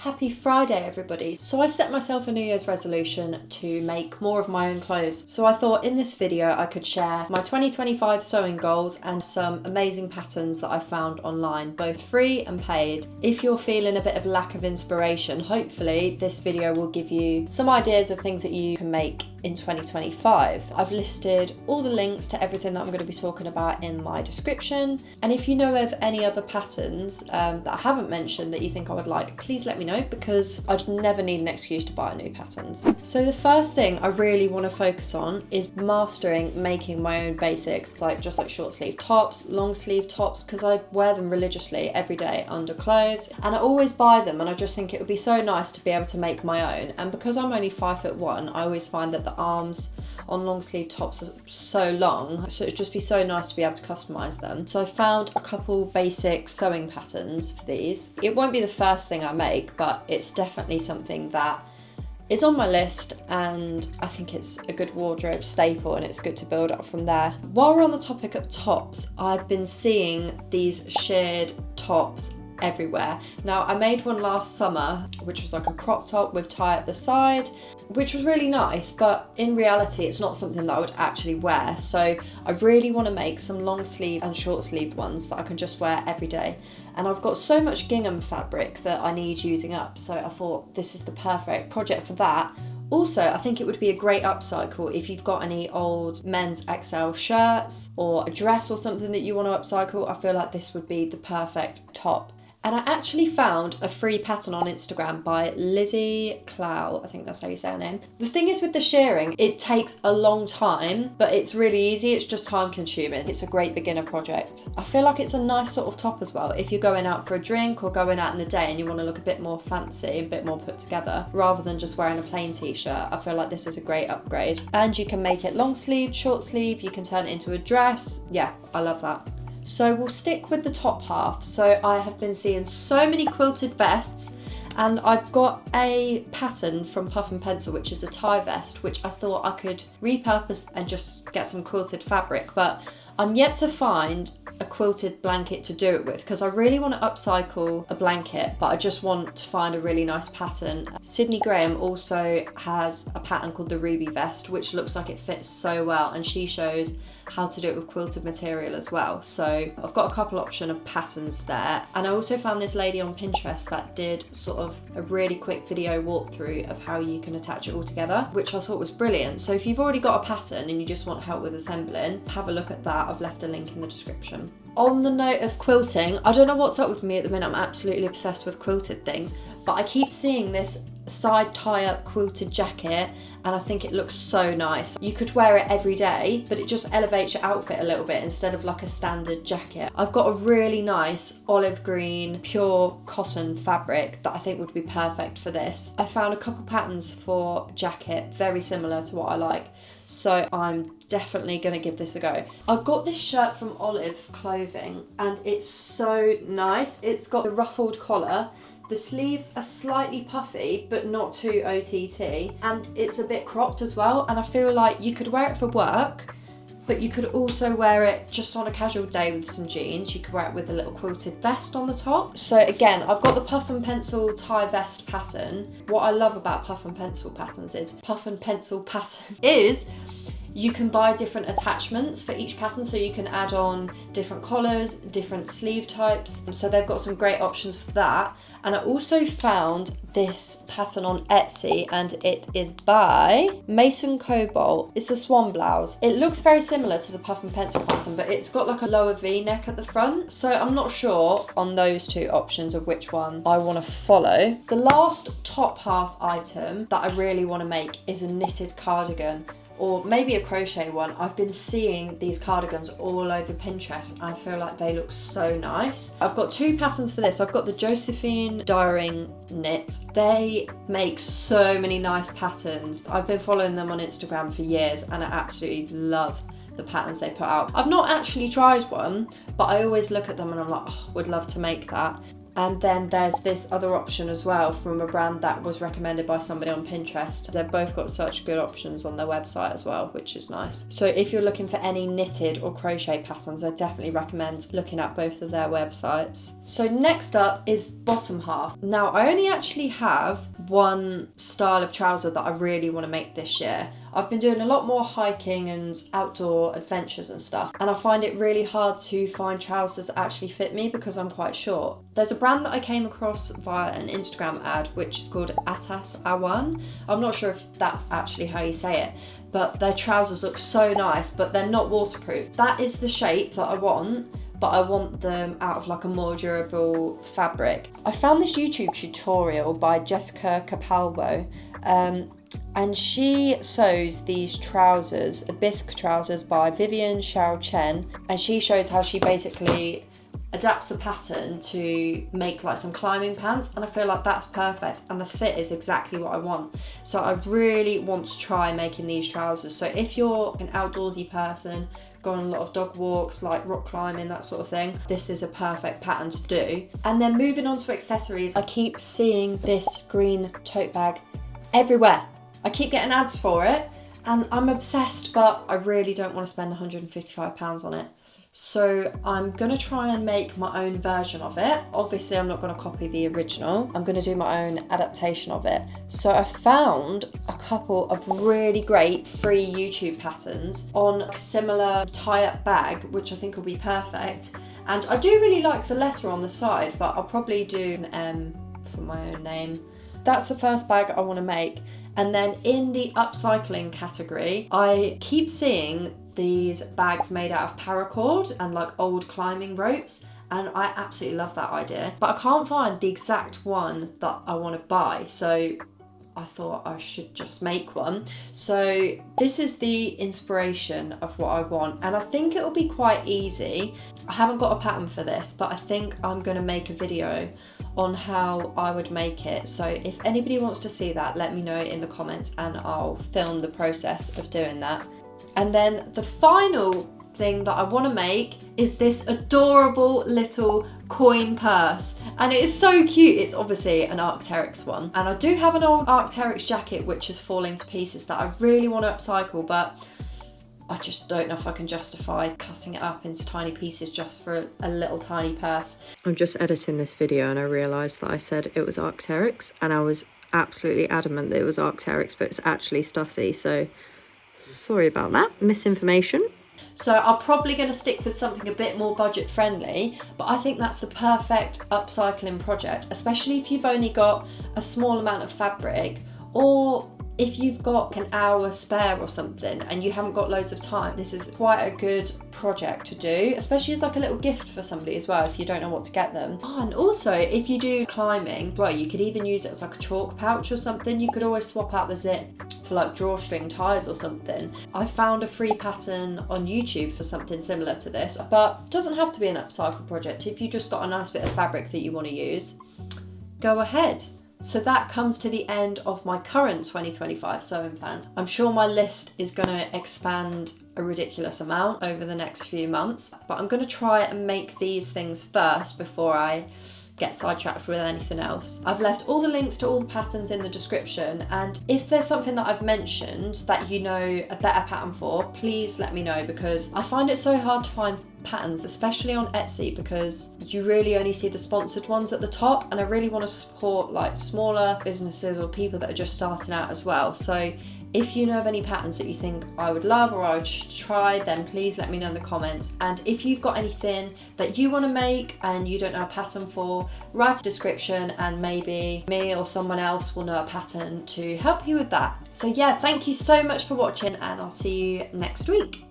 Happy Friday everybody. So I set myself a New Year's resolution to make more of my own clothes. So I thought in this video I could share my 2025 sewing goals and some amazing patterns that I found online, both free and paid. If you're feeling a bit of lack of inspiration, hopefully this video will give you some ideas of things that you can make in 2025. I've listed all the links to everything that I'm going to be talking about in my description, and if you know of any other patterns that I haven't mentioned that you think I would like, please let me know, because I'd never need an excuse to buy new patterns. So the first thing I really want to focus on is mastering making my own basics, like short sleeve tops, long sleeve tops, because I wear them religiously every day under clothes, and I always buy them, and I just think it would be so nice to be able to make my own. And because I'm only 5'1", I always find that the arms on long sleeve tops are so long, so it'd just be so nice to be able to customize them. So I found a couple basic sewing patterns for these. It won't be the first thing I make, but it's definitely something that is on my list, and I think it's a good wardrobe staple, and it's good to build up from there. While we're on the topic of tops, I've been seeing these shirred tops everywhere. Now, I made one last summer, which was like a crop top with tie at the side, which was really nice, but in reality it's not something that I would actually wear. So I really want to make some long sleeve and short sleeve ones that I can just wear every day. And I've got so much gingham fabric that I need using up, so I thought this is the perfect project for that. Also, I think it would be a great upcycle if you've got any old men's XL shirts or a dress or something that you want to upcycle. I feel like this would be the perfect top. And I actually found a free pattern on Instagram by Lizzie Clow, I think that's how you say her name. The thing is with the shearing, it takes a long time, but it's really easy, it's just time consuming. It's a great beginner project. I feel like it's a nice sort of top as well, if you're going out for a drink or going out in the day and you want to look a bit more fancy, a bit more put together, rather than just wearing a plain t-shirt. I feel like this is a great upgrade. And you can make it long sleeve, short sleeve, you can turn it into a dress. Yeah, I love that. So we'll stick with the top half. So I have been seeing so many quilted vests, and I've got a pattern from Puff and Pencil, which is a tie vest, which I thought I could repurpose and just get some quilted fabric, but I'm yet to find a quilted blanket to do it with, because I really want to upcycle a blanket, but I just want to find a really nice pattern. Sydney Graham also has a pattern called the Ruby Vest, which looks like it fits so well, and she shows how to do it with quilted material as well. So I've got a couple option of patterns there. And I also found this lady on Pinterest that did sort of a really quick video walkthrough of how you can attach it all together, which I thought was brilliant. So if you've already got a pattern and you just want help with assembling, have a look at that. I've left a link in the description. On the note of quilting, I don't know what's up with me at the minute. I'm absolutely obsessed with quilted things, but I keep seeing this side tie-up quilted jacket, and I think it looks so nice. You could wear it every day, but it just elevates your outfit a little bit instead of like a standard jacket. I've got a really nice olive green pure cotton fabric that I think would be perfect for this. I found a couple patterns for jacket very similar to what I like, so I'm definitely gonna give this a go. I got this shirt from Olive Clothing, and it's so nice. It's got a ruffled collar. The sleeves are slightly puffy, but not too OTT, and it's a bit cropped as well, and I feel like you could wear it for work, but you could also wear it just on a casual day with some jeans. You could wear it with a little quilted vest on the top. So again, I've got the Puff and Pencil tie vest pattern. What I love about Puff and Pencil patterns is you can buy different attachments for each pattern, so you can add on different collars, different sleeve types. So they've got some great options for that. And I also found this pattern on Etsy, and it is by Mason Cobalt. It's the Swann blouse. It looks very similar to the Puff and Pencil pattern, but it's got like a lower V-neck at the front. So I'm not sure on those two options of which one I want to follow. The last top half item that I really want to make is a knitted cardigan, or maybe a crochet one. I've been seeing these cardigans all over Pinterest, and I feel like they look so nice. I've got two patterns for this. I've got the Josefine dyring knit. They make so many nice patterns. I've been following them on Instagram for years, and I absolutely love the patterns they put out. I've not actually tried one, but I always look at them and I'm like, oh, would love to make that. And then there's this other option as well from a brand that was recommended by somebody on Pinterest. They've both got such good options on their website as well, which is nice. So if you're looking for any knitted or crochet patterns, I definitely recommend looking at both of their websites. So next up is bottom half. Now I only actually have one style of trouser that I really want to make this year. I've been doing a lot more hiking and outdoor adventures and stuff, and I find it really hard to find trousers that actually fit me because I'm quite short. There's a brand that I came across via an Instagram ad which is called awan. I'm not sure if that's actually how you say it, but their trousers look so nice, but they're not waterproof. That is the shape that I want, but I want them out of like a more durable fabric. I found this YouTube tutorial by Jessica Capalbo, and she sews these trousers, the bisque trousers by Vivian Xiao Chen, and she shows how she basically adapts the pattern to make like some climbing pants, and I feel like that's perfect and the fit is exactly what I want. So I really want to try making these trousers. So if you're an outdoorsy person, go on a lot of dog walks, like rock climbing, that sort of thing, this is a perfect pattern to do. And then moving on to accessories, I keep seeing this green tote bag everywhere. I keep getting ads for it and I'm obsessed, but I really don't want to spend £155 on it. So I'm going to try and make my own version of it. Obviously I'm not going to copy the original. I'm going to do my own adaptation of it. So I found a couple of really great free YouTube patterns on a similar tie-up bag, which I think will be perfect. And I do really like the letter on the side, but I'll probably do an M for my own name. That's the first bag I want to make. And then in the upcycling category, I keep seeing these bags made out of paracord and like old climbing ropes, and I absolutely love that idea, but I can't find the exact one that I want to buy, so I thought I should just make one. So this is the inspiration of what I want, and I think it'll be quite easy. I haven't got a pattern for this, but I think I'm going to make a video on how I would make it. So if anybody wants to see that, let me know in the comments and I'll film the process of doing that. And then the final thing that I want to make is this adorable little coin purse, and it is so cute. It's obviously an Arc'teryx one, and I do have an old Arc'teryx jacket which is falling to pieces that I really want to upcycle, but I just don't know if I can justify cutting it up into tiny pieces just for a little tiny purse. I'm just editing this video and I realised that I said it was Arc'teryx, and I was absolutely adamant that it was Arc'teryx, but it's actually Stussy, so sorry about that, misinformation. So I'm probably going to stick with something a bit more budget friendly, but I think that's the perfect upcycling project, especially if you've only got a small amount of fabric, or if you've got an hour spare or something and you haven't got loads of time. This is quite a good project to do, especially as like a little gift for somebody as well if you don't know what to get them. Oh, and also if you do climbing, well, you could even use it as like a chalk pouch or something. You could always swap out the zip for like drawstring ties or something. I found a free pattern on YouTube for something similar to this, but it doesn't have to be an upcycle project. If you just got a nice bit of fabric that you want to use, go ahead. So that comes to the end of my current 2025 sewing plans. I'm sure my list is going to expand a ridiculous amount over the next few months, but I'm going to try and make these things first before I get sidetracked with anything else. I've left all the links to all the patterns in the description, and if there's something that I've mentioned that you know a better pattern for, please let me know, because I find it so hard to find patterns, especially on Etsy, because you really only see the sponsored ones at the top, and I really want to support like smaller businesses or people that are just starting out as well. So if you know of any patterns that you think I would love or I should try, then please let me know in the comments. And if you've got anything that you want to make and you don't know a pattern for, write a description and maybe me or someone else will know a pattern to help you with that. So yeah, thank you so much for watching, and I'll see you next week.